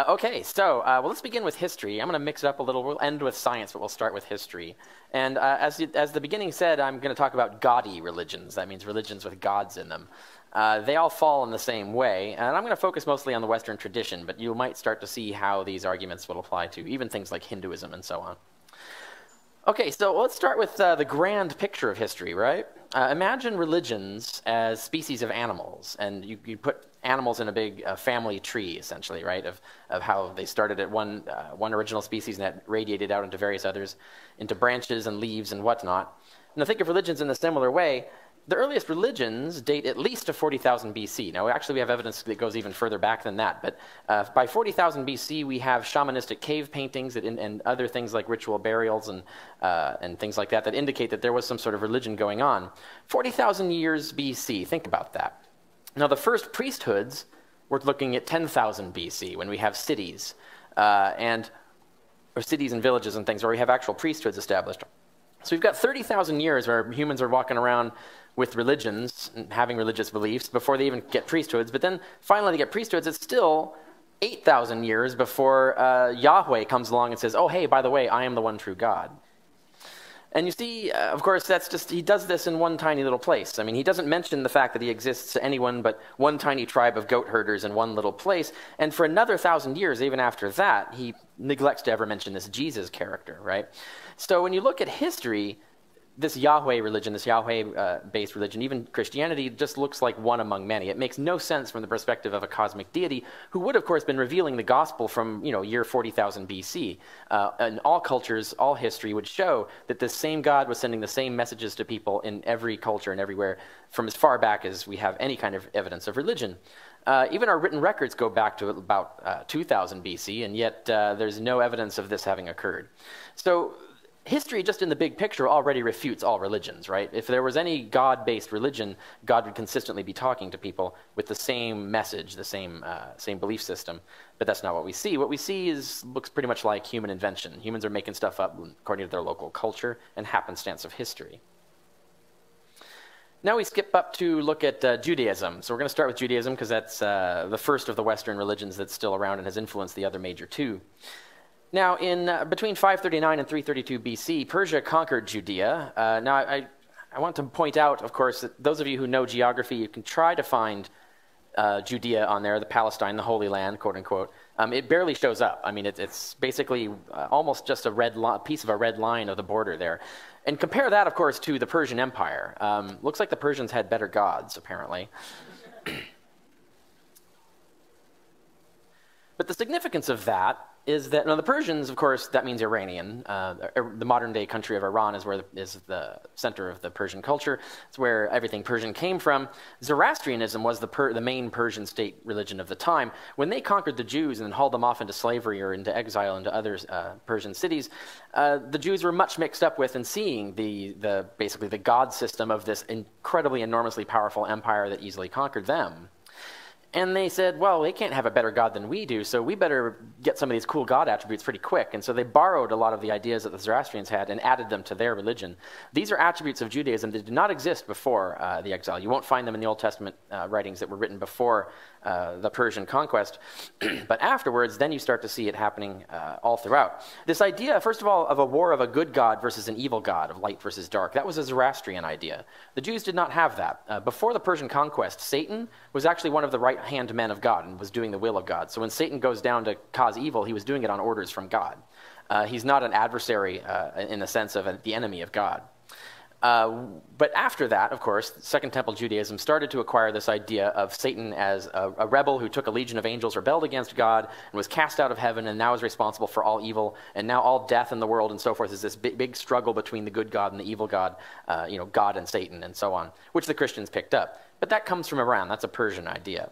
Well, let's begin with history. I'm going to mix it up a little. We'll end with science, but we'll start with history. And as the beginning said, I'm going to talk about gaudy religions. That means religions with gods in them. They all fall in the same way, and I'm going to focus mostly on the Western tradition, but you might start to see how these arguments will apply to even things like Hinduism and so on. Okay, so let's start with the grand picture of history, right? Imagine religions as species of animals, and you put animals in a big family tree, essentially, right, of how they started at one original species and that radiated out into various others, into branches and leaves and whatnot. Now think of religions in a similar way. The earliest religions date at least to 40,000 BC. Now, actually, we have evidence that goes even further back than that. But by 40,000 BC, we have shamanistic cave paintings and other things like ritual burials and things like that indicate that there was some sort of religion going on. 40,000 years BC, think about that. Now, the first priesthoods, we're looking at 10,000 BC when we have cities, or cities and villages and things where we have actual priesthoods established. So we've got 30,000 years where humans are walking around with religions and having religious beliefs before they even get priesthoods. But then finally they get priesthoods. It's still 8,000 years before Yahweh comes along and says, oh, hey, by the way, I am the one true God. And you see, of course, he does this in one tiny little place. I mean, he doesn't mention the fact that he exists to anyone but one tiny tribe of goat herders in one little place. And for another 1,000 years, even after that, he neglects to ever mention this Jesus character, right? So when you look at history, this Yahweh religion, this Yahweh-based religion, even Christianity, just looks like one among many. It makes no sense from the perspective of a cosmic deity who would, of course, been revealing the gospel from, year 40,000 BC. And all cultures, all history would show that this same God was sending the same messages to people in every culture and everywhere from as far back as we have any kind of evidence of religion. Even our written records go back to about 2000 BC, and yet there's no evidence of this having occurred. So history, just in the big picture, already refutes all religions, right? If there was any God-based religion, God would consistently be talking to people with the same message, the same belief system. But that's not what we see. What we see looks pretty much like human invention. Humans are making stuff up according to their local culture and happenstance of history. Now we skip up to look at Judaism. So we're going to start with Judaism because that's the first of the Western religions that's still around and has influenced the other major two. Now, between 539 and 332 BC, Persia conquered Judea. Now, I want to point out, of course, that those of you who know geography, you can try to find Judea on there, the Palestine, the Holy Land, quote unquote. It barely shows up. I mean, it's basically almost just a piece of a red line of the border there. And compare that, of course, to the Persian Empire. Looks like the Persians had better gods, apparently. But the significance of that is that, the Persians, of course, that means Iranian. The modern-day country of Iran is the center of the Persian culture. It's where everything Persian came from. Zoroastrianism was the main Persian state religion of the time. When they conquered the Jews and then hauled them off into slavery or into exile into other Persian cities, the Jews were much mixed up with and seeing basically the god system of this incredibly, enormously powerful empire that easily conquered them. And they said, well, they can't have a better God than we do, so we better get some of these cool God attributes pretty quick. And so they borrowed a lot of the ideas that the Zoroastrians had and added them to their religion. These are attributes of Judaism that did not exist before the exile. You won't find them in the Old Testament writings that were written before the Persian conquest. But afterwards, then you start to see it happening all throughout. This idea, first of all, of a war of a good God versus an evil God, of light versus dark, that was a Zoroastrian idea. The Jews did not have that. Before the Persian conquest, Satan was actually one of the right-hand men of God and was doing the will of God. So when Satan goes down to cause evil, he was doing it on orders from God. He's not an adversary in the sense of the enemy of God. But after that, of course, Second Temple Judaism started to acquire this idea of Satan as a rebel who took a legion of angels, rebelled against God, and was cast out of heaven, and now is responsible for all evil, and now all death in the world and so forth is this big struggle between the good God and the evil God, God and Satan and so on, which the Christians picked up. But that comes from Iran. That's a Persian idea.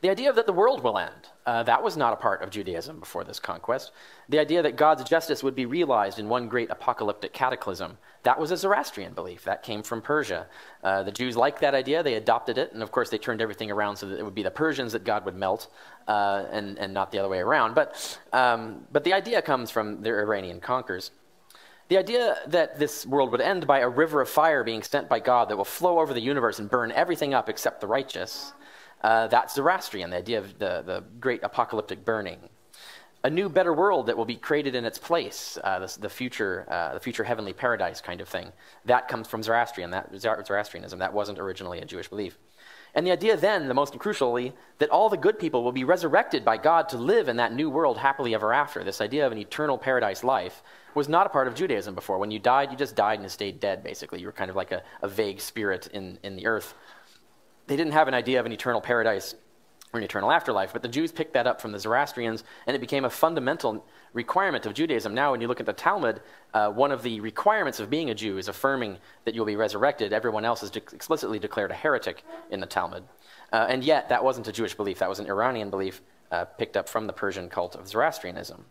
The idea that the world will end, that was not a part of Judaism before this conquest. The idea that God's justice would be realized in one great apocalyptic cataclysm, that was a Zoroastrian belief. That came from Persia. The Jews liked that idea. They adopted it. And of course, they turned everything around so that it would be the Persians that God would melt and not the other way around. But the idea comes from the Iranian conquerors. The idea that this world would end by a river of fire being sent by God that will flow over the universe and burn everything up except the righteous, That's Zoroastrian, the idea of the great apocalyptic burning. A new, better world that will be created in its place, the future heavenly paradise kind of thing. That comes from Zoroastrianism. That wasn't originally a Jewish belief. And the idea then, the most crucially, that all the good people will be resurrected by God to live in that new world happily ever after, this idea of an eternal paradise life, was not a part of Judaism before. When you died, you just died and stayed dead, basically. You were kind of like a vague spirit in the earth. They didn't have an idea of an eternal paradise or an eternal afterlife, but the Jews picked that up from the Zoroastrians, and it became a fundamental requirement of Judaism. Now, when you look at the Talmud, one of the requirements of being a Jew is affirming that you'll be resurrected. Everyone else is explicitly declared a heretic in the Talmud. And yet, that wasn't a Jewish belief. That was an Iranian belief picked up from the Persian cult of Zoroastrianism.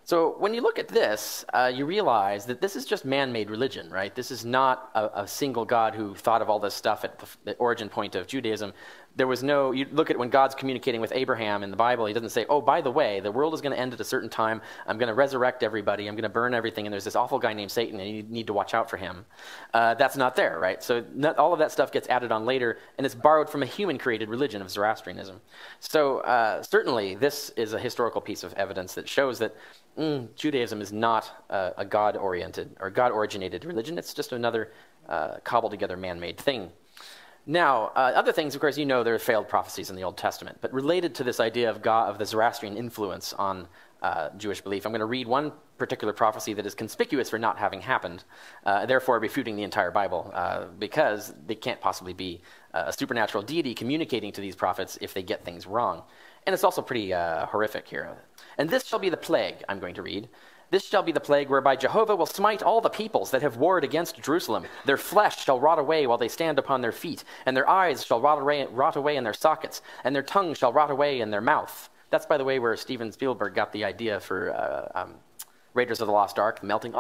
So when you look at this, you realize that this is just man-made religion, right? This is not a single God who thought of all this stuff at the origin point of Judaism. There was no, you look at when God's communicating with Abraham in the Bible, he doesn't say, oh, by the way, the world is going to end at a certain time. I'm going to resurrect everybody. I'm going to burn everything. And there's this awful guy named Satan, and you need to watch out for him. That's not there, right? So all of that stuff gets added on later, and it's borrowed from a human-created religion of Zoroastrianism. So certainly this is a historical piece of evidence that shows that Judaism is not a God-oriented or God-originated religion. It's just another cobbled-together man-made thing. Now, other things, of course, you know there are failed prophecies in the Old Testament, but related to this idea of God, of the Zoroastrian influence on Jewish belief, I'm going to read one particular prophecy that is conspicuous for not having happened, therefore refuting the entire Bible, because they can't possibly be a supernatural deity communicating to these prophets if they get things wrong. And it's also pretty horrific here. And this shall be the plague, I'm going to read. This shall be the plague whereby Jehovah will smite all the peoples that have warred against Jerusalem. Their flesh shall rot away while they stand upon their feet, and their eyes shall rot away in their sockets, and their tongue shall rot away in their mouth. That's, by the way, where Steven Spielberg got the idea for Raiders of the Lost Ark, melting.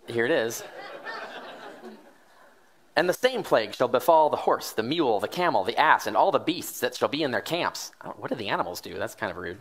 Here it is. And the same plague shall befall the horse, the mule, the camel, the ass, and all the beasts that shall be in their camps. What do the animals do? That's kind of rude.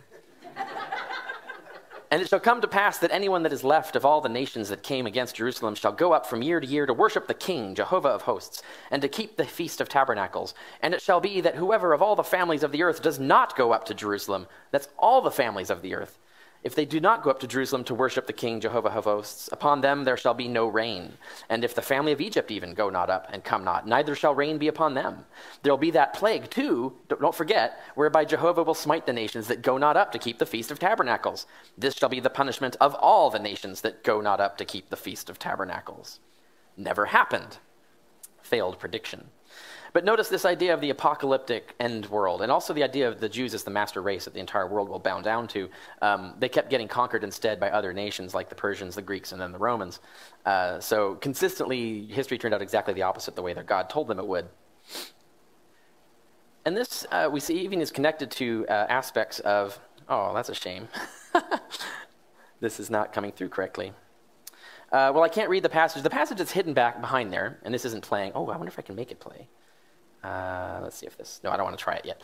And it shall come to pass that anyone that is left of all the nations that came against Jerusalem shall go up from year to year to worship the King, Jehovah of hosts, and to keep the Feast of Tabernacles. And it shall be that whoever of all the families of the earth does not go up to Jerusalem, that's all the families of the earth, if they do not go up to Jerusalem to worship the King, Jehovah of hosts, upon them there shall be no rain. And if the family of Egypt even go not up and come not, neither shall rain be upon them. There will be that plague too, don't forget, whereby Jehovah will smite the nations that go not up to keep the Feast of Tabernacles. This shall be the punishment of all the nations that go not up to keep the Feast of Tabernacles. Never happened. Failed prediction. But notice this idea of the apocalyptic end world, and also the idea of the Jews as the master race that the entire world will bow down to. They kept getting conquered instead by other nations like the Persians, the Greeks, and then the Romans. So consistently, history turned out exactly the opposite the way that God told them it would. And this, we see, even is connected to aspects of, oh, that's a shame. This is not coming through correctly. Well, I can't read the passage. The passage is hidden back behind there, and this isn't playing. Oh, I wonder if I can make it play. Let's see if this... No, I don't want to try it yet.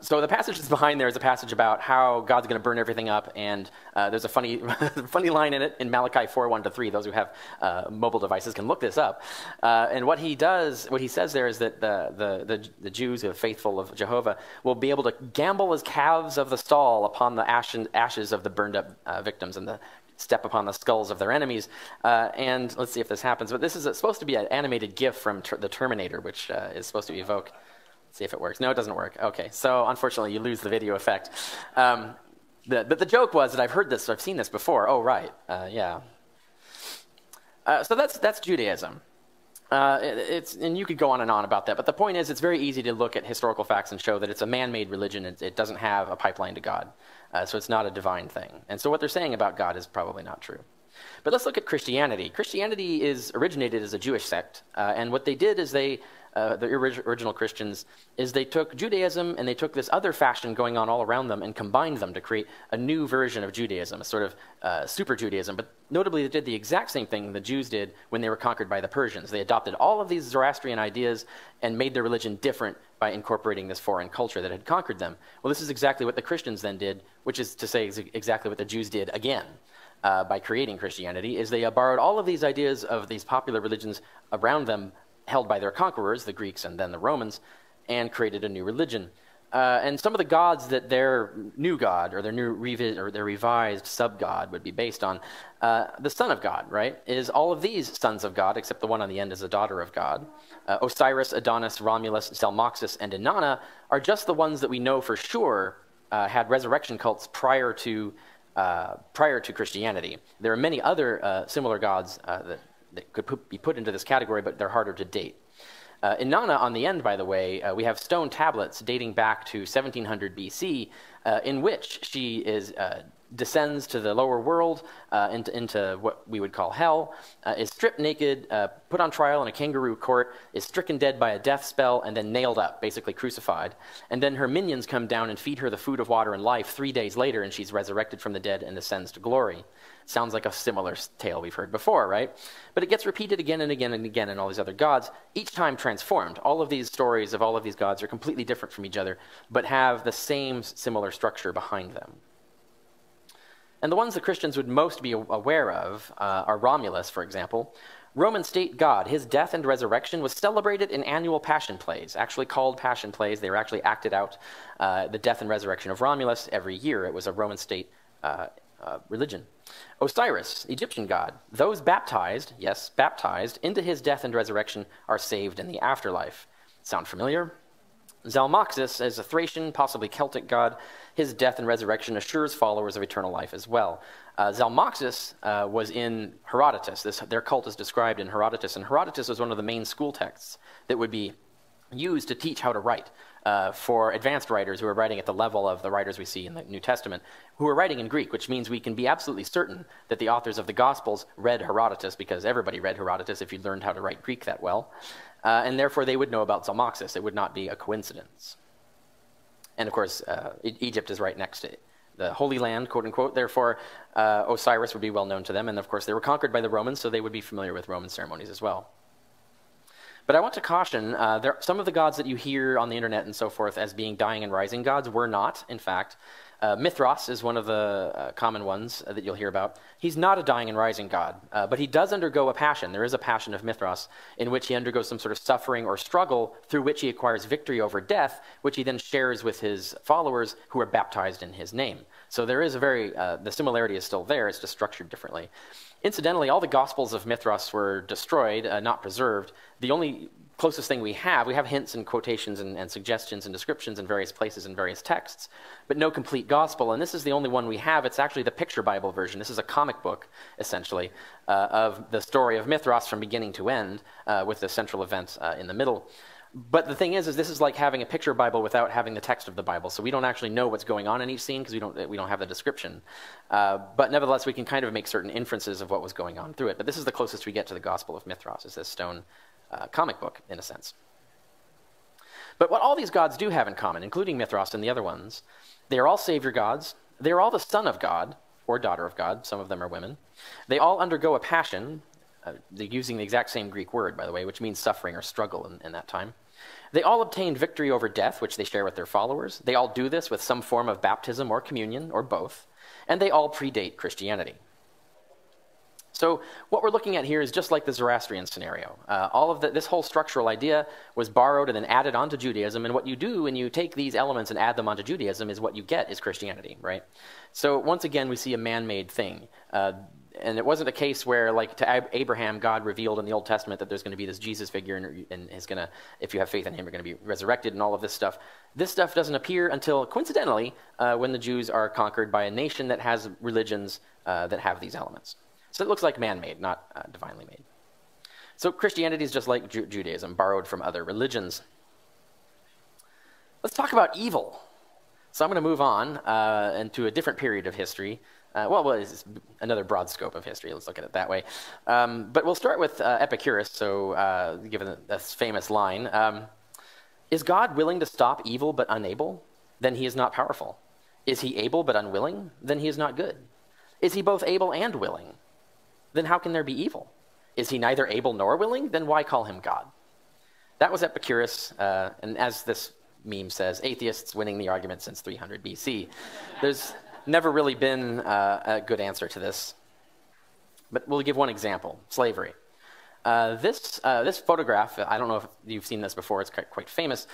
So the passage that's behind there is a passage about how God's going to burn everything up, and there's a funny funny line in it in Malachi 4:1-3. Those who have mobile devices can look this up. And what he says there is that the Jews who are faithful of Jehovah will be able to gamble as calves of the stall upon the ashes of the burned up victims and step upon the skulls of their enemies. And let's see if this happens. But this is supposed to be an animated GIF from the Terminator, which is supposed to evoke. Let's see if it works. No, it doesn't work. Okay, so unfortunately you lose the video effect. But the joke was that I've heard this, or I've seen this before. Oh, right, yeah. So that's Judaism. And you could go on and on about that, but the point is it's very easy to look at historical facts and show that it's a man-made religion. It doesn't have a pipeline to God, so it's not a divine thing. And so what they're saying about God is probably not true. But let's look at Christianity. Christianity originated as a Jewish sect, and what they did is the original Christians, is they took Judaism and they took this other fashion going on all around them and combined them to create a new version of Judaism, a sort of super Judaism. But notably, they did the exact same thing the Jews did when they were conquered by the Persians. They adopted all of these Zoroastrian ideas and made their religion different by incorporating this foreign culture that had conquered them. Well, this is exactly what the Christians then did, which is to say exactly what the Jews did again. By creating Christianity, is they borrowed all of these ideas of these popular religions around them held by their conquerors, the Greeks and then the Romans, and created a new religion. And some of the gods that their new god or their revised sub-god would be based on, the son of God, right, is all of these sons of God, except the one on the end is a daughter of God. Osiris, Adonis, Romulus, Zalmoxis, and Inanna are just the ones that we know for sure had resurrection cults prior to Christianity. There are many other similar gods that could be put into this category, but they're harder to date. Inanna, on the end, by the way, we have stone tablets dating back to 1700 BC, in which she descends to the lower world, into what we would call hell, is stripped naked, put on trial in a kangaroo court, is stricken dead by a death spell, and then nailed up, basically crucified. And then her minions come down and feed her the food of water and life 3 days later, and she's resurrected from the dead and ascends to glory. Sounds like a similar tale we've heard before, right? But it gets repeated again and again and again in all these other gods, each time transformed. All of these stories of all of these gods are completely different from each other, but have the same similar structure behind them. And the ones that Christians would most be aware of are Romulus, for example. Roman state god, his death and resurrection was celebrated in annual passion plays, actually called passion plays. They were actually acted out, the death and resurrection of Romulus every year. It was a Roman state religion. Osiris, Egyptian god. Those baptized, yes, baptized, into his death and resurrection are saved in the afterlife. Sound familiar? Zalmoxis is a Thracian, possibly Celtic god. His death and resurrection assures followers of eternal life as well. Zalmoxis was in Herodotus. Their cult is described in Herodotus, and Herodotus was one of the main school texts that would be used to teach how to write for advanced writers who are writing at the level of the writers we see in the New Testament, who are writing in Greek, which means we can be absolutely certain that the authors of the Gospels read Herodotus, because everybody read Herodotus if you learned how to write Greek that well. And therefore they would know about Zalmoxis. It would not be a coincidence. And of course, Egypt is right next to it, the Holy Land, quote unquote. Therefore, Osiris would be well known to them. And of course, they were conquered by the Romans, so they would be familiar with Roman ceremonies as well. But I want to caution, some of the gods that you hear on the internet and so forth as being dying and rising gods were not, in fact. Mithras is one of the common ones that you'll hear about. He's not a dying and rising god, but he does undergo a passion. There is a passion of Mithras in which he undergoes some sort of suffering or struggle through which he acquires victory over death, which he then shares with his followers who are baptized in his name. So there is the similarity is still there, it's just structured differently. Incidentally, all the Gospels of Mithras were destroyed, not preserved. The only closest thing we have hints and quotations and suggestions and descriptions in various places in various texts, but no complete gospel. And this is the only one we have. It's actually the picture Bible version. This is a comic book, essentially, of the story of Mithras from beginning to end, with the central event in the middle. But the thing is this is like having a picture Bible without having the text of the Bible. So we don't actually know what's going on in each scene because we don't have the description. But nevertheless, we can kind of make certain inferences of what was going on through it. But this is the closest we get to the Gospel of Mithras, is this stone comic book, in a sense. But what all these gods do have in common, including Mithras and the other ones, they are all savior gods. They are all the son of God, or daughter of God. Some of them are women. They all undergo a passion. They're using the exact same Greek word, by the way, which means suffering or struggle in that time. They all obtain victory over death, which they share with their followers. They all do this with some form of baptism or communion, or both. And they all predate Christianity. So what we're looking at here is just like the Zoroastrian scenario. This whole structural idea was borrowed and then added onto Judaism, and what you do when you take these elements and add them onto Judaism is what you get is Christianity, right? So once again, we see a man-made thing. And it wasn't a case where, like to Abraham, God revealed in the Old Testament that there's going to be this Jesus figure and he's going to, if you have faith in him, you're going to be resurrected and all of this stuff. This stuff doesn't appear until, coincidentally, when the Jews are conquered by a nation that has religions that have these elements. So it looks like man-made, not divinely made. So Christianity is just like Judaism, borrowed from other religions. Let's talk about evil. So I'm going to move on into a different period of history. It's another broad scope of history. Let's look at it that way. But we'll start with Epicurus, so given this famous line. Is God willing to stop evil but unable? Then he is not powerful. Is he able but unwilling? Then he is not good. Is he both able and willing? Then how can there be evil? Is he neither able nor willing? Then why call him God? That was Epicurus, and as this meme says, atheists winning the argument since 300 BC. There's never really been a good answer to this. But we'll give one example, slavery. This photograph, I don't know if you've seen this before, it's quite famous.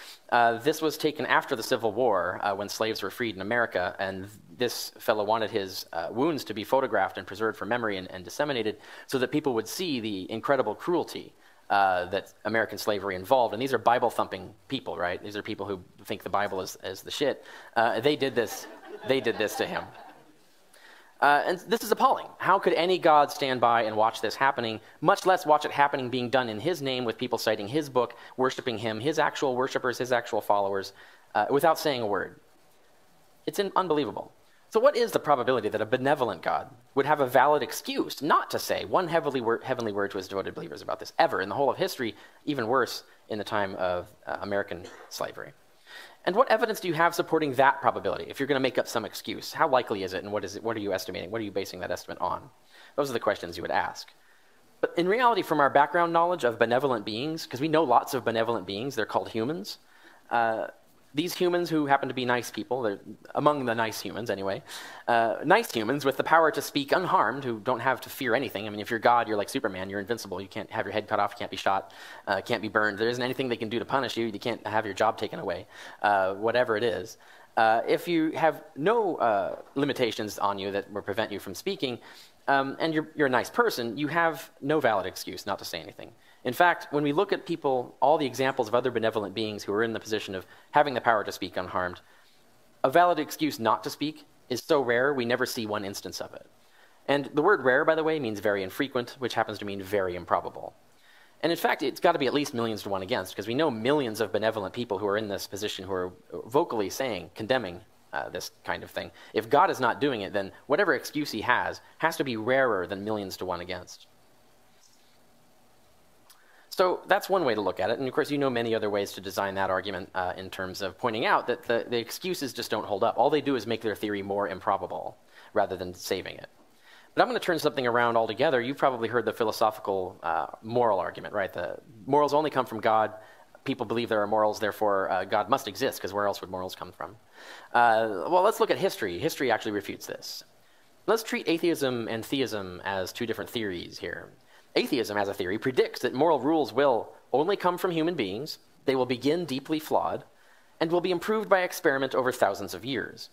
This was taken after the Civil War when slaves were freed in America, and this fellow wanted his wounds to be photographed and preserved for memory and disseminated so that people would see the incredible cruelty that American slavery involved. And these are Bible-thumping people, right? These are people who think the Bible is the shit. They did this to him. And this is appalling. How could any God stand by and watch this happening, much less watch it happening being done in his name with people citing his book, worshiping him, his actual worshipers, his actual followers, without saying a word? It's unbelievable. So what is the probability that a benevolent God would have a valid excuse not to say one heavenly word to his devoted believers about this ever in the whole of history, even worse in the time of American slavery? And what evidence do you have supporting that probability? If you're going to make up some excuse, how likely is it, and what are you estimating? What are you basing that estimate on? Those are the questions you would ask. But in reality, from our background knowledge of benevolent beings, because we know lots of benevolent beings, they're called humans. These humans who happen to be nice people, they're among the nice humans anyway, nice humans with the power to speak unharmed, who don't have to fear anything. I mean, if you're God, you're like Superman, you're invincible. You can't have your head cut off, you can't be shot, can't be burned. There isn't anything they can do to punish you. You can't have your job taken away, whatever it is. If you have no limitations on you that will prevent you from speaking, and you're a nice person, you have no valid excuse not to say anything. In fact, when we look at people, all the examples of other benevolent beings who are in the position of having the power to speak unharmed, a valid excuse not to speak is so rare, we never see one instance of it. And the word rare, by the way, means very infrequent, which happens to mean very improbable. And in fact, it's got to be at least millions to one against, because we know millions of benevolent people who are in this position who are vocally saying, condemning this kind of thing. If God is not doing it, then whatever excuse he has to be rarer than millions to one against. So that's one way to look at it. And of course, you know many other ways to design that argument in terms of pointing out that the excuses just don't hold up. All they do is make their theory more improbable rather than saving it. But I'm going to turn something around altogether. You've probably heard the philosophical moral argument, right? The morals only come from God. People believe there are morals, therefore God must exist, because where else would morals come from? Well, let's look at history. History actually refutes this. Let's treat atheism and theism as two different theories here. Atheism, as a theory, predicts that moral rules will only come from human beings, they will begin deeply flawed, and will be improved by experiment over thousands of years.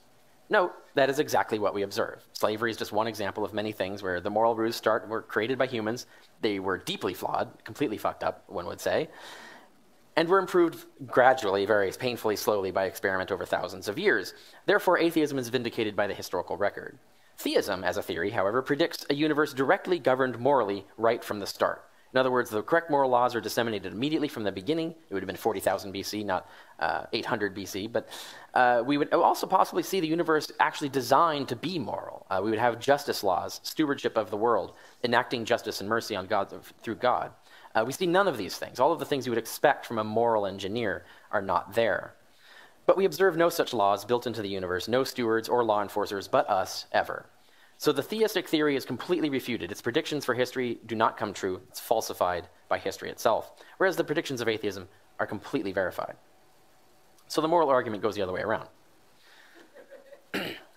Note, that is exactly what we observe. Slavery is just one example of many things where the moral rules were created by humans, they were deeply flawed, completely fucked up, one would say, and were improved gradually, very painfully, slowly by experiment over thousands of years. Therefore, atheism is vindicated by the historical record. Theism, as a theory, however, predicts a universe directly governed morally right from the start. In other words, the correct moral laws are disseminated immediately from the beginning. It would have been 40,000 BC, not 800 BC. But we would also possibly see the universe actually designed to be moral. We would have justice laws, stewardship of the world, enacting justice and mercy on God through God. We see none of these things. All of the things you would expect from a moral engineer are not there. But we observe no such laws built into the universe, no stewards or law enforcers but us, ever. So the theistic theory is completely refuted. Its predictions for history do not come true. It's falsified by history itself, whereas the predictions of atheism are completely verified. So the moral argument goes the other way around.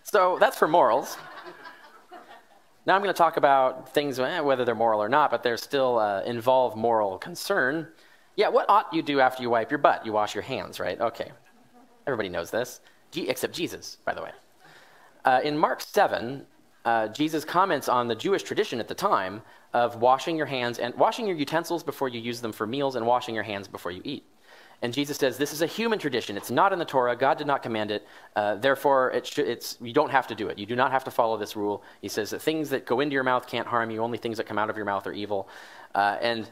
So that's for morals. Now I'm going to talk about things, whether they're moral or not, but they still involve moral concern. Yeah, what ought you do after you wipe your butt? You wash your hands, right? Okay. Everybody knows this, except Jesus, by the way. In Mark 7, Jesus comments on the Jewish tradition at the time of washing your hands and washing your utensils before you use them for meals and washing your hands before you eat. And Jesus says, this is a human tradition. It's not in the Torah. God did not command it. Therefore, you don't have to do it. You do not have to follow this rule. He says that things that go into your mouth can't harm you. Only things that come out of your mouth are evil. And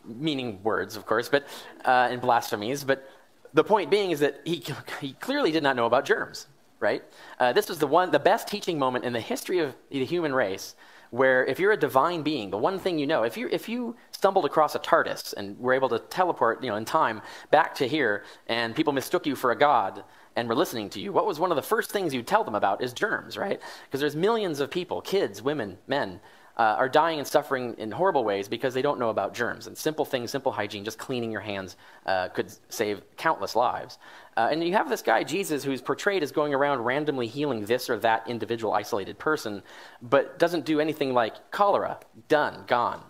meaning words, of course, but and blasphemies. But the point being is that he clearly did not know about germs, right? This was the best teaching moment in the history of the human race, where if you're a divine being, the one thing you know, if you stumbled across a TARDIS and were able to teleport, in time back to here, and people mistook you for a god and were listening to you, what was one of the first things you'd tell them about is germs, right? Because there's millions of people, kids, women, men, are dying and suffering in horrible ways because they don't know about germs. And simple things, simple hygiene, just cleaning your hands could save countless lives. And you have this guy, Jesus, who's portrayed as going around randomly healing this or that individual isolated person, but doesn't do anything like cholera, done, gone.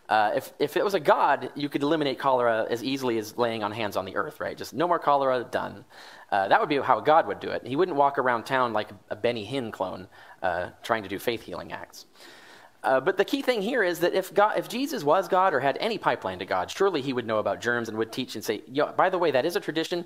If it was a god, you could eliminate cholera as easily as laying on hands on the earth, right? Just no more cholera, done. That would be how God would do it. He wouldn't walk around town like a Benny Hinn clone trying to do faith healing acts. But the key thing here is that if Jesus was God or had any pipeline to God, surely he would know about germs and would teach and say, by the way, that is a tradition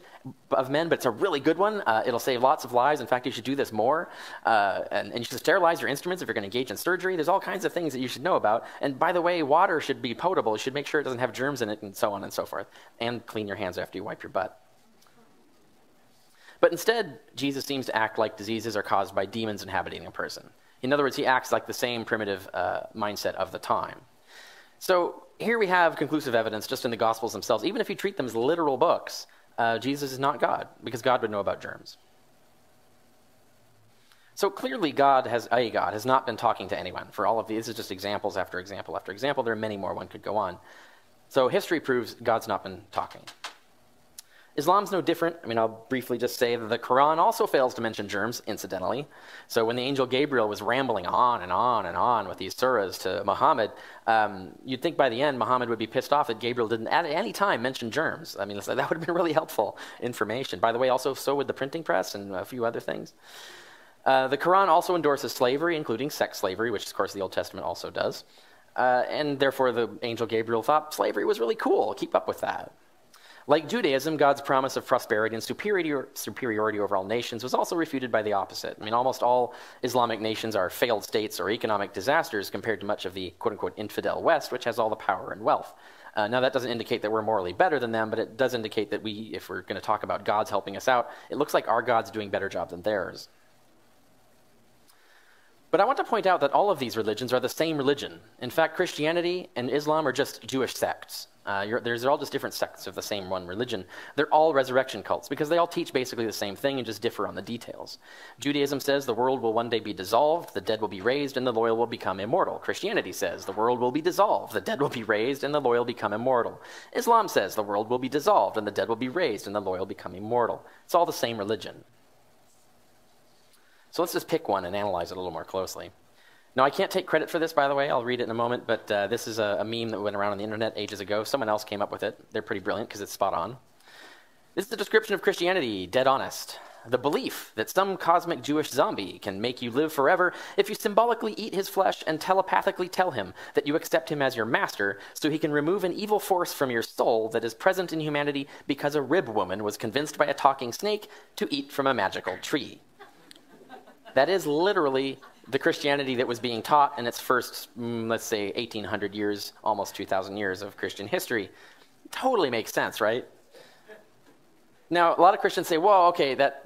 of men, but it's a really good one. It'll save lots of lives. In fact, you should do this more. And you should sterilize your instruments if you're going to engage in surgery. There's all kinds of things that you should know about. And by the way, water should be potable. You should make sure it doesn't have germs in it and so on and so forth. And clean your hands after you wipe your butt. But instead, Jesus seems to act like diseases are caused by demons inhabiting a person. In other words, he acts like the same primitive mindset of the time. So here we have conclusive evidence just in the Gospels themselves. Even if you treat them as literal books, Jesus is not God, because God would know about germs. So clearly God has not been talking to anyone. For all of these, this is just examples after example after example. There are many more one could go on. So history proves God's not been talking. Islam's no different. I'll briefly just say that the Quran also fails to mention germs, incidentally. So when the angel Gabriel was rambling on and on and on with these surahs to Muhammad, you'd think by the end Muhammad would be pissed off that Gabriel didn't at any time mention germs. That would have been really helpful information. By the way, also so would the printing press and a few other things. The Quran also endorses slavery, including sex slavery, which of course the Old Testament also does. And therefore the angel Gabriel thought slavery was really cool. Keep up with that. Like Judaism, God's promise of prosperity and superiority over all nations was also refuted by the opposite. Almost all Islamic nations are failed states or economic disasters compared to much of the quote-unquote infidel West, which has all the power and wealth. Now, that doesn't indicate that we're morally better than them, but it does indicate that if we're going to talk about gods helping us out, it looks like our God's doing a better job than theirs. But I want to point out that all of these religions are the same religion. In fact, Christianity and Islam are just Jewish sects. They're all just different sects of the same one religion. They're all resurrection cults because they all teach basically the same thing and just differ on the details. Judaism says the world will one day be dissolved, the dead will be raised, and the loyal will become immortal. Christianity says the world will be dissolved, the dead will be raised, and the loyal become immortal. Islam says the world will be dissolved, and the dead will be raised, and the loyal become immortal. It's all the same religion. So let's just pick one and analyze it a little more closely. Now, I can't take credit for this, by the way. I'll read it in a moment, but this is a meme that went around on the internet ages ago. Someone else came up with it. They're pretty brilliant because it's spot on. This is the description of Christianity, dead honest. The belief that some cosmic Jewish zombie can make you live forever if you symbolically eat his flesh and telepathically tell him that you accept him as your master so he can remove an evil force from your soul that is present in humanity because a rib woman was convinced by a talking snake to eat from a magical tree. That is literally the Christianity that was being taught in its first, let's say, 1,800 years, almost 2,000 years of Christian history. Totally makes sense, right? Now, a lot of Christians say, "Whoa, okay, that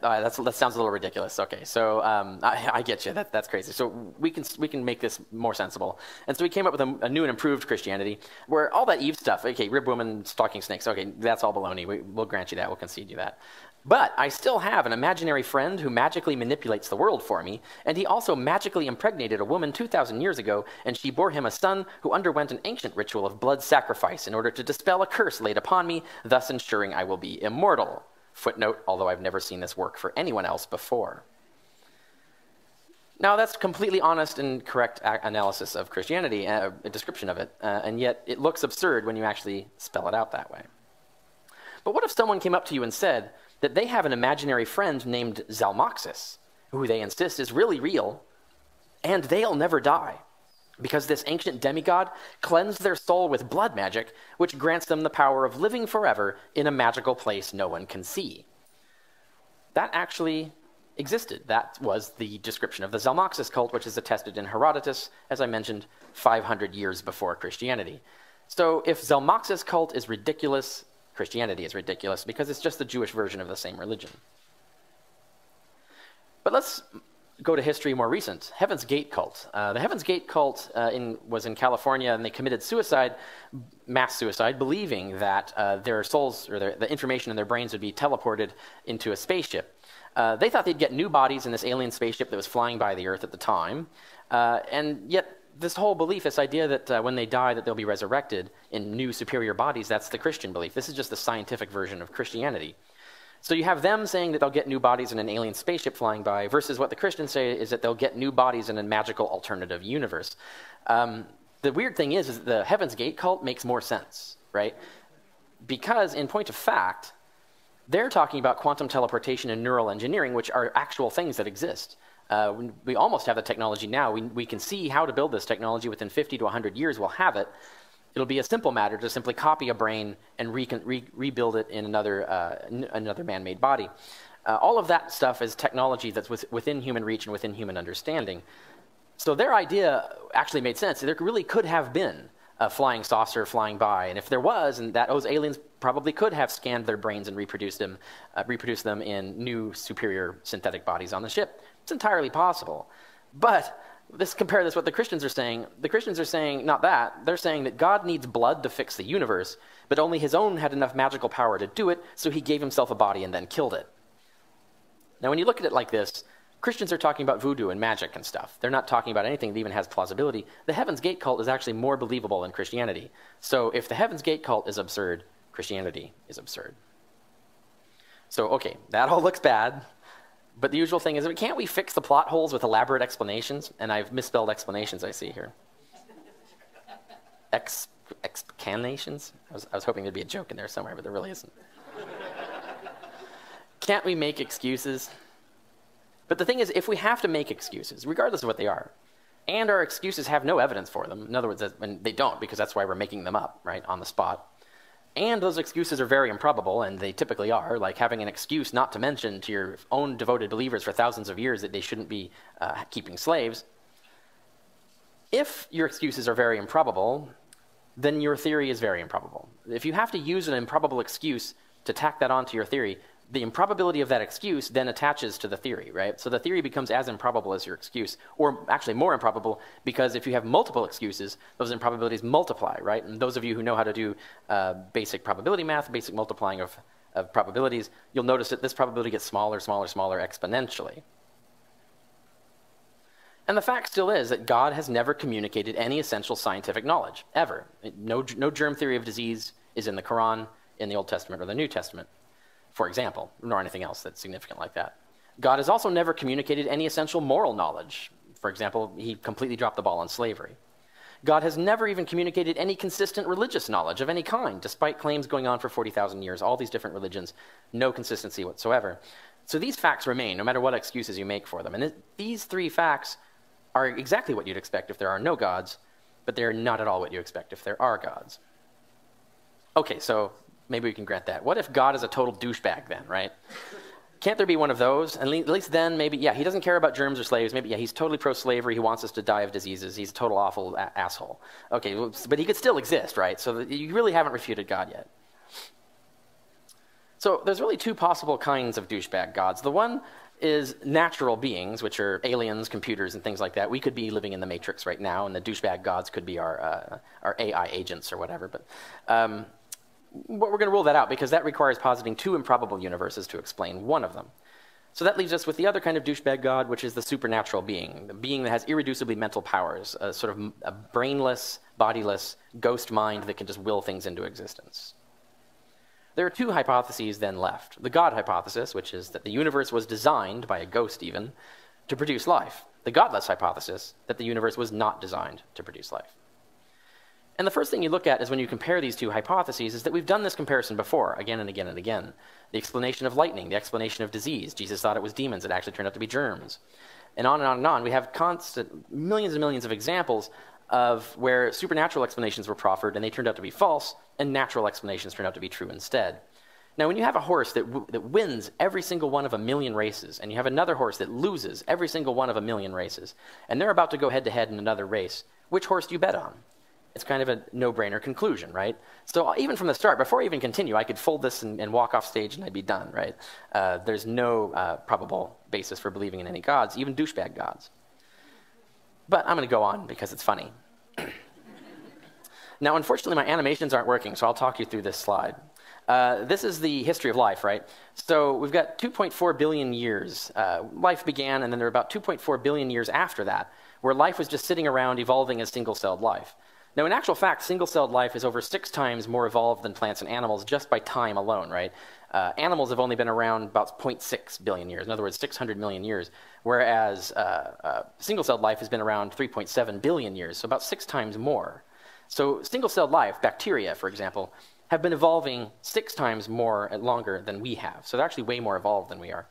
sounds a little ridiculous." Okay, so I get you. That's crazy. So we can make this more sensible. And so we came up with a new and improved Christianity where all that Eve stuff, okay, rib woman, stalking snakes, okay, that's all baloney. We'll grant you that. We'll concede you that. But I still have an imaginary friend who magically manipulates the world for me, and he also magically impregnated a woman 2,000 years ago, and she bore him a son who underwent an ancient ritual of blood sacrifice in order to dispel a curse laid upon me, thus ensuring I will be immortal. Footnote, although I've never seen this work for anyone else before. Now, that's completely honest and correct analysis of Christianity, a description of it, and yet it looks absurd when you actually spell it out that way. But what if someone came up to you and said that they have an imaginary friend named Zalmoxis, who they insist is really real, and they'll never die, because this ancient demigod cleansed their soul with blood magic, which grants them the power of living forever in a magical place no one can see. That actually existed. That was the description of the Zalmoxis cult, which is attested in Herodotus, as I mentioned, 500 years before Christianity. So if Zalmoxis cult is ridiculous, Christianity is ridiculous because it's just the Jewish version of the same religion. But let's go to history more recent. Heaven's Gate cult. The Heaven's Gate cult was in California, and they committed suicide, mass suicide, believing that their souls or the information in their brains would be teleported into a spaceship. They thought they'd get new bodies in this alien spaceship that was flying by the Earth at the time, and yet this whole belief, this idea that when they die that they'll be resurrected in new superior bodies, that's the Christian belief. This is just the scientific version of Christianity. So you have them saying that they'll get new bodies in an alien spaceship flying by versus what the Christians say is that they'll get new bodies in a magical alternative universe. The weird thing is the Heaven's Gate cult makes more sense, right? Because in point of fact, they're talking about quantum teleportation and neural engineering, which are actual things that exist. We almost have the technology now. We can see how to build this technology. Within 50 to 100 years, we'll have it. It'll be a simple matter to simply copy a brain and rebuild it in another man-made body. All of that stuff is technology that's within human reach and within human understanding. So their idea actually made sense. There really could have been a flying saucer flying by, and if there was, and that those aliens probably could have scanned their brains and reproduced them in new, superior synthetic bodies on the ship. It's entirely possible. But compare this with what the Christians are saying. The Christians are saying not that. They're saying that God needs blood to fix the universe, but only his own had enough magical power to do it, so he gave himself a body and then killed it. Now, when you look at it like this, Christians are talking about voodoo and magic and stuff. They're not talking about anything that even has plausibility. The Heaven's Gate cult is actually more believable than Christianity. So if the Heaven's Gate cult is absurd, Christianity is absurd. So, okay, that all looks bad. But the usual thing is, can't we fix the plot holes with elaborate explanations? And I've misspelled explanations, I see here. Excanations? I was hoping there'd be a joke in there somewhere, but there really isn't. Can't we make excuses? But the thing is, if we have to make excuses, regardless of what they are, and our excuses have no evidence for them, in other words, and they don't, because that's why we're making them up, right, on the spot, and those excuses are very improbable, and they typically are, like having an excuse not to mention to your own devoted believers for thousands of years that they shouldn't be keeping slaves. If your excuses are very improbable, then your theory is very improbable. If you have to use an improbable excuse to tack that onto your theory, the improbability of that excuse then attaches to the theory, right? So the theory becomes as improbable as your excuse, or actually more improbable, because if you have multiple excuses, those improbabilities multiply, right? And those of you who know how to do basic probability math, basic multiplying of probabilities, you'll notice that this probability gets smaller, smaller, smaller exponentially. And the fact still is that God has never communicated any essential scientific knowledge, ever. No germ theory of disease is in the Quran, in the Old Testament, or the New Testament, for example, nor anything else that's significant like that. God has also never communicated any essential moral knowledge. For example, he completely dropped the ball on slavery. God has never even communicated any consistent religious knowledge of any kind, despite claims going on for 40,000 years, all these different religions, no consistency whatsoever. So these facts remain, no matter what excuses you make for them. And these three facts are exactly what you'd expect if there are no gods, but they're not at all what you expect if there are gods. Okay, so maybe we can grant that. What if God is a total douchebag then, right? Can't there be one of those? And at least then maybe, yeah, he doesn't care about germs or slaves. Maybe, yeah, he's totally pro-slavery. He wants us to die of diseases. He's a total awful asshole. Okay, but he could still exist, right? So you really haven't refuted God yet. So there's really two possible kinds of douchebag gods. The one is natural beings, which are aliens, computers, and things like that. We could be living in the Matrix right now, and the douchebag gods could be our AI agents or whatever. But we're going to rule that out because that requires positing two improbable universes to explain one of them. So that leaves us with the other kind of douchebag god, which is the supernatural being, the being that has irreducibly mental powers, a sort of a brainless, bodiless, ghost mind that can just will things into existence. There are two hypotheses then left. The God hypothesis, which is that the universe was designed, by a ghost even, to produce life. The godless hypothesis, that the universe was not designed to produce life. And the first thing you look at is when you compare these two hypotheses is that we've done this comparison before, again and again and again. The explanation of lightning, the explanation of disease. Jesus thought it was demons. It actually turned out to be germs. And on and on and on. We have constant millions and millions of examples of where supernatural explanations were proffered and they turned out to be false, and natural explanations turned out to be true instead. Now, when you have a horse that wins every single one of a million races, and you have another horse that loses every single one of a million races, and they're about to go head-to-head in another race, which horse do you bet on? It's kind of a no-brainer conclusion, right? So even from the start, before I even continue, I could fold this and walk off stage and I'd be done, right? There's no probable basis for believing in any gods, even douchebag gods. But I'm going to go on because it's funny. Now, unfortunately, my animations aren't working, so I'll talk you through this slide. This is the history of life, right? So we've got 2.4 billion years. Life began, and then there were about 2.4 billion years after that, where life was just sitting around evolving as single-celled life. Now, in actual fact, single-celled life is over 6 times more evolved than plants and animals just by time alone, right? Animals have only been around about 0.6 billion years, in other words, 600 million years, whereas single-celled life has been around 3.7 billion years, so about 6 times more. So single-celled life, bacteria, for example, have been evolving 6 times more and longer than we have. So they're actually way more evolved than we are.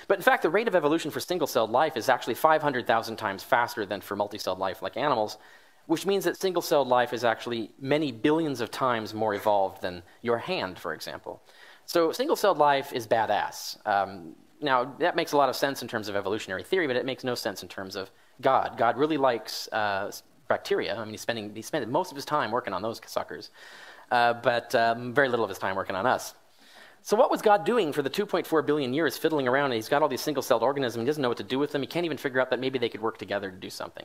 But in fact, the rate of evolution for single-celled life is actually 500,000 times faster than for multi-celled life like animals, which means that single-celled life is actually many billions of times more evolved than your hand, for example. So single-celled life is badass. Now, that makes a lot of sense in terms of evolutionary theory, but it makes no sense in terms of God. God really likes bacteria. I mean, he spent most of his time working on those suckers, but very little of his time working on us. So what was God doing for the 2.4 billion years fiddling around? And he's got all these single-celled organisms. He doesn't know what to do with them. He can't even figure out that maybe they could work together to do something.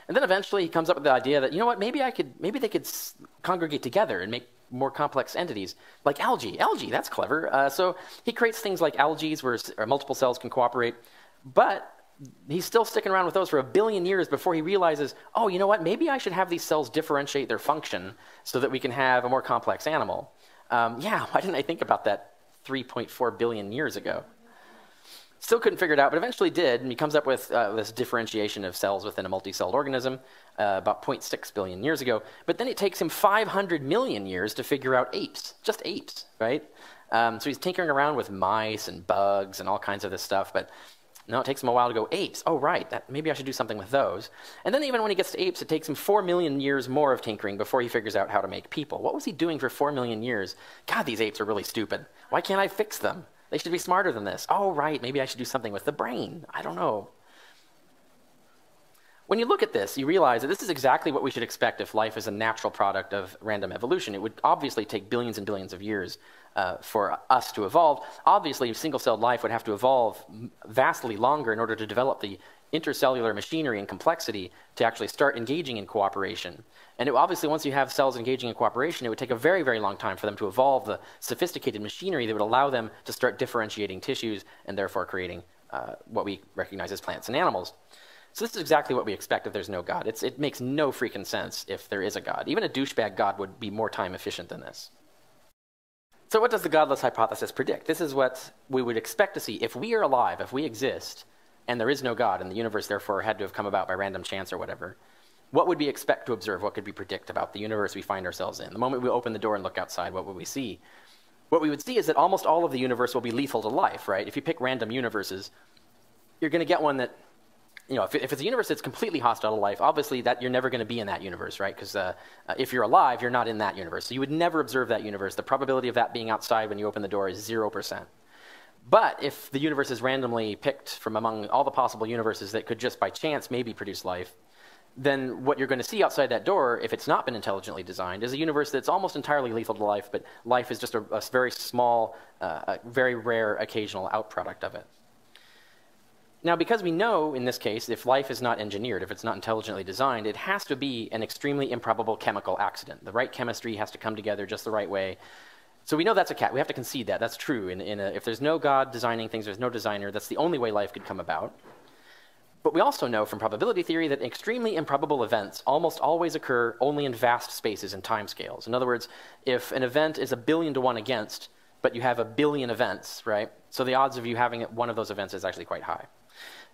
And then eventually he comes up with the idea that, you know what, maybe they could congregate together and make more complex entities, like algae. Algae, that's clever. So he creates things like algae where multiple cells can cooperate, but he's still sticking around with those for 1 billion years before he realizes, oh, you know what, maybe I should have these cells differentiate their function so that we can have a more complex animal. Yeah, why didn't I think about that 3.4 billion years ago? Still couldn't figure it out, but eventually did, and he comes up with this differentiation of cells within a multi-celled organism about 0.6 billion years ago. But then it takes him 500 million years to figure out apes, just apes, right? So he's tinkering around with mice and bugs and all kinds of this stuff, but no, it takes him a while to go, apes, oh right, maybe I should do something with those. And then even when he gets to apes, it takes him 4 million years more of tinkering before he figures out how to make people. What was he doing for 4 million years? God, these apes are really stupid. Why can't I fix them? They should be smarter than this. Oh, right, maybe I should do something with the brain. I don't know. When you look at this, you realize that this is exactly what we should expect if life is a natural product of random evolution. It would obviously take billions and billions of years for us to evolve. Obviously, single-celled life would have to evolve vastly longer in order to develop the intercellular machinery and complexity to actually start engaging in cooperation. And obviously, once you have cells engaging in cooperation, it would take a very, very long time for them to evolve the sophisticated machinery that would allow them to start differentiating tissues and therefore creating what we recognize as plants and animals. So this is exactly what we expect if there's no God. It makes no freaking sense if there is a God. Even a douchebag God would be more time efficient than this. So what does the godless hypothesis predict? This is what we would expect to see. If we are alive, if we exist, and there is no God, and the universe therefore had to have come about by random chance or whatever, what would we expect to observe? What could we predict about the universe we find ourselves in? The moment we open the door and look outside, what would we see? What we would see is that almost all of the universe will be lethal to life, right? If you pick random universes, you're going to get one that, you know, if it's a universe that's completely hostile to life, obviously that you're never going to be in that universe, right? Because if you're alive, you're not in that universe. So you would never observe that universe. The probability of that being outside when you open the door is 0%. But if the universe is randomly picked from among all the possible universes that could just by chance maybe produce life, then what you're going to see outside that door, if it's not been intelligently designed, is a universe that's almost entirely lethal to life, but life is just a very small, very rare occasional outproduct of it. Now, because we know, in this case, if life is not engineered, if it's not intelligently designed, it has to be an extremely improbable chemical accident. The right chemistry has to come together just the right way. So we know that's a cat. We have to concede that. That's true. If there's no God designing things, there's no designer, that's the only way life could come about. But we also know from probability theory that extremely improbable events almost always occur only in vast spaces and timescales. In other words, if an event is 1 billion to 1 against, but you have 1 billion events, right? So the odds of you having one of those events is actually quite high.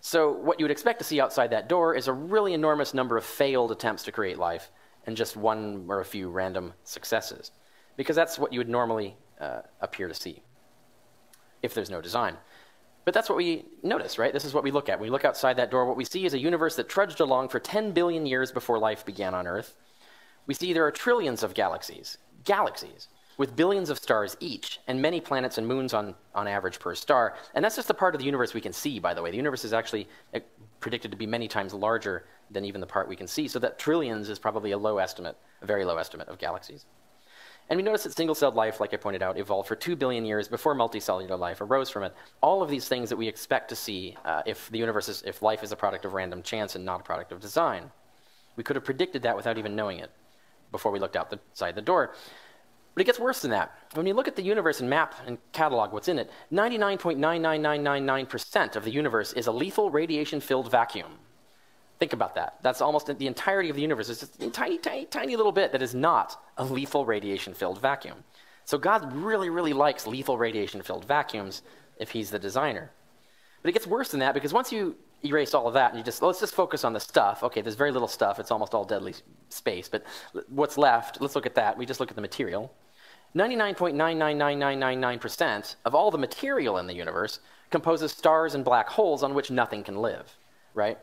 So what you would expect to see outside that door is a really enormous number of failed attempts to create life and just one or a few random successes, because that's what you would normally appear to see if there's no design. But that's what we notice, right? This is what we look at. When we look outside that door, what we see is a universe that trudged along for 10 billion years before life began on Earth. We see there are trillions of galaxies, with billions of stars each, and many planets and moons on average per star. And that's just the part of the universe we can see, by the way. The universe is actually predicted to be many times larger than even the part we can see, so that trillions is probably a low estimate, a very low estimate of galaxies. And we notice that single-celled life, like I pointed out, evolved for 2 billion years before multicellular life arose from it. All of these things that we expect to see if life is a product of random chance and not a product of design. We could have predicted that without even knowing it before we looked outside the door. But it gets worse than that. When you look at the universe and map and catalog what's in it, 99.99999% of the universe is a lethal radiation-filled vacuum. Think about that. That's almost the entirety of the universe. It's just a tiny, tiny, tiny little bit that is not a lethal radiation-filled vacuum. So God really, really likes lethal radiation-filled vacuums if he's the designer. But it gets worse than that, because once you erase all of that and let's just focus on the stuff. Okay, there's very little stuff. It's almost all deadly space. But what's left, let's look at that. We just look at the material. 99.999999% of all the material in the universe composes stars and black holes on which nothing can live, right?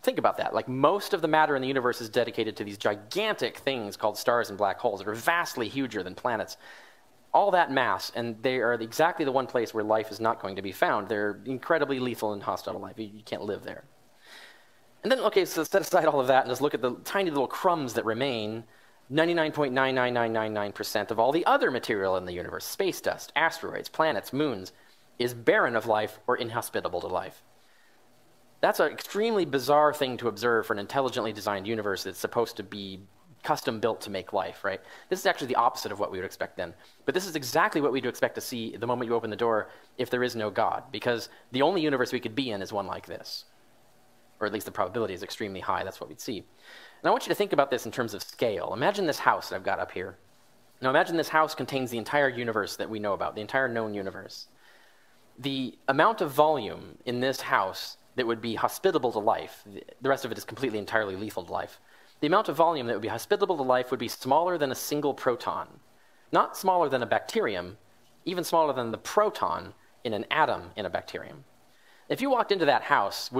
Think about that. Like, most of the matter in the universe is dedicated to these gigantic things called stars and black holes that are vastly huger than planets. All that mass, and they are exactly the one place where life is not going to be found. They're incredibly lethal and hostile to life. You can't live there. And then, okay, so set aside all of that and just look at the tiny little crumbs that remain. 99.99999% of all the other material in the universe, space dust, asteroids, planets, moons, is barren of life or inhospitable to life. That's an extremely bizarre thing to observe for an intelligently designed universe that's supposed to be custom built to make life, right? This is actually the opposite of what we would expect then. But this is exactly what we'd expect to see the moment you open the door if there is no God, because the only universe we could be in is one like this. Or at least the probability is extremely high. That's what we'd see. And I want you to think about this in terms of scale. Imagine this house that I've got up here. Now imagine this house contains the entire universe that we know about, the entire known universe. The amount of volume in this house that would be hospitable to life, the rest of it is completely entirely lethal to life. The amount of volume that would be hospitable to life would be smaller than a single proton. Not smaller than a bacterium, even smaller than the proton in an atom in a bacterium. If you walked into that house,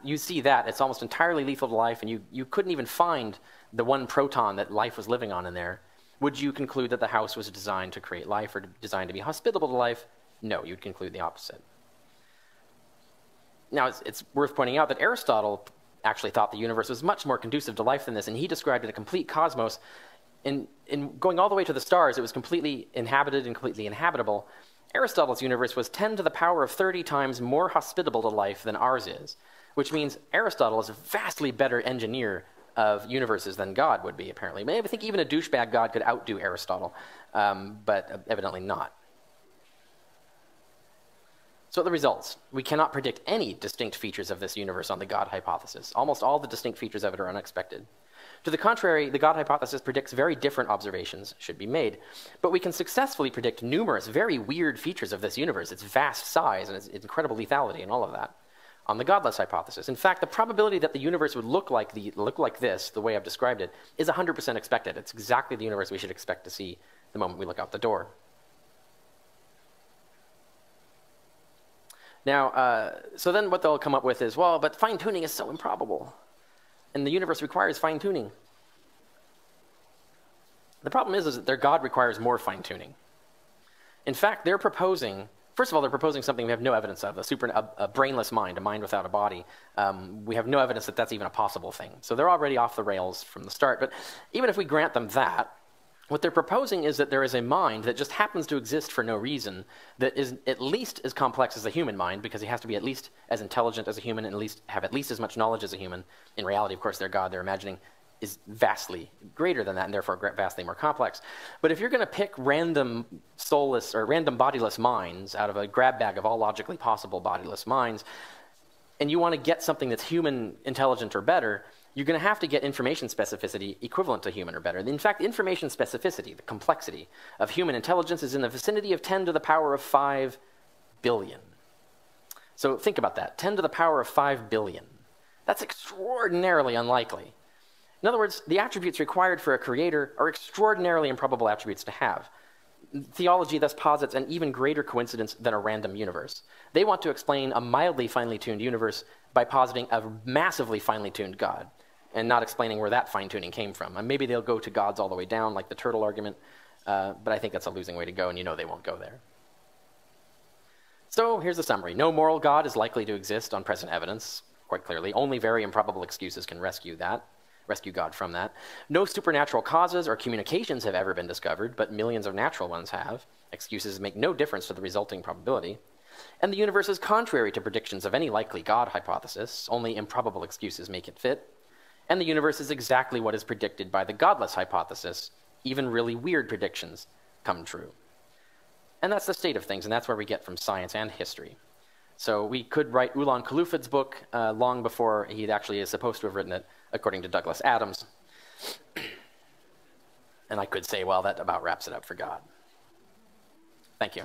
you'd see that it's almost entirely lethal to life, and you couldn't even find the one proton that life was living on in there. Would you conclude that the house was designed to create life or designed to be hospitable to life? No, you'd conclude the opposite. Now, it's worth pointing out that Aristotle actually thought the universe was much more conducive to life than this, and he described it a complete cosmos. In going all the way to the stars, it was completely inhabited and completely inhabitable. Aristotle's universe was 10 to the power of 30 times more hospitable to life than ours is, which means Aristotle is a vastly better engineer of universes than God would be, apparently. I think even a douchebag God could outdo Aristotle, but evidently not. So the results. We cannot predict any distinct features of this universe on the God hypothesis. Almost all the distinct features of it are unexpected. To the contrary, the God hypothesis predicts very different observations should be made. But we can successfully predict numerous very weird features of this universe, its vast size and its incredible lethality and all of that, on the godless hypothesis. In fact, the probability that the universe would look like this, the way I've described it, is 100% expected. It's exactly the universe we should expect to see the moment we look out the door. Now, so then what they'll come up with is, well, but fine-tuning is so improbable, and the universe requires fine-tuning. The problem is that their God requires more fine-tuning. In fact, they're proposing, first of all, they're proposing something we have no evidence of, a brainless mind, a mind without a body. We have no evidence that that's even a possible thing. So they're already off the rails from the start. But even if we grant them that, what they're proposing is that there is a mind that just happens to exist for no reason, that is at least as complex as a human mind, because he has to be at least as intelligent as a human and have at least as much knowledge as a human. In reality, of course, their God, they're imagining, is vastly greater than that and therefore vastly more complex. But if you're going to pick random soulless or random bodiless minds out of a grab bag of all logically possible bodiless minds, and you want to get something that's human, intelligent, or better, you're going to have to get information specificity equivalent to human or better. In fact, information specificity, the complexity of human intelligence, is in the vicinity of 10 to the power of 5 billion. So think about that, 10 to the power of 5 billion. That's extraordinarily unlikely. In other words, the attributes required for a creator are extraordinarily improbable attributes to have. Theology thus posits an even greater coincidence than a random universe. They want to explain a mildly finely tuned universe by positing a massively finely tuned God, and not explaining where that fine-tuning came from. And maybe they'll go to gods all the way down, like the turtle argument, but I think that's a losing way to go, and you know they won't go there. So here's the summary. No moral God is likely to exist on present evidence, quite clearly. Only very improbable excuses can rescue God from that. No supernatural causes or communications have ever been discovered, but millions of natural ones have. Excuses make no difference to the resulting probability. And the universe is contrary to predictions of any likely God hypothesis. Only improbable excuses make it fit. And the universe is exactly what is predicted by the godless hypothesis. Even really weird predictions come true. And that's the state of things, and that's where we get from science and history. So we could write Ulan Khulufad's book long before he actually is supposed to have written it, according to Douglas Adams. And I could say, well, that about wraps it up for God. Thank you.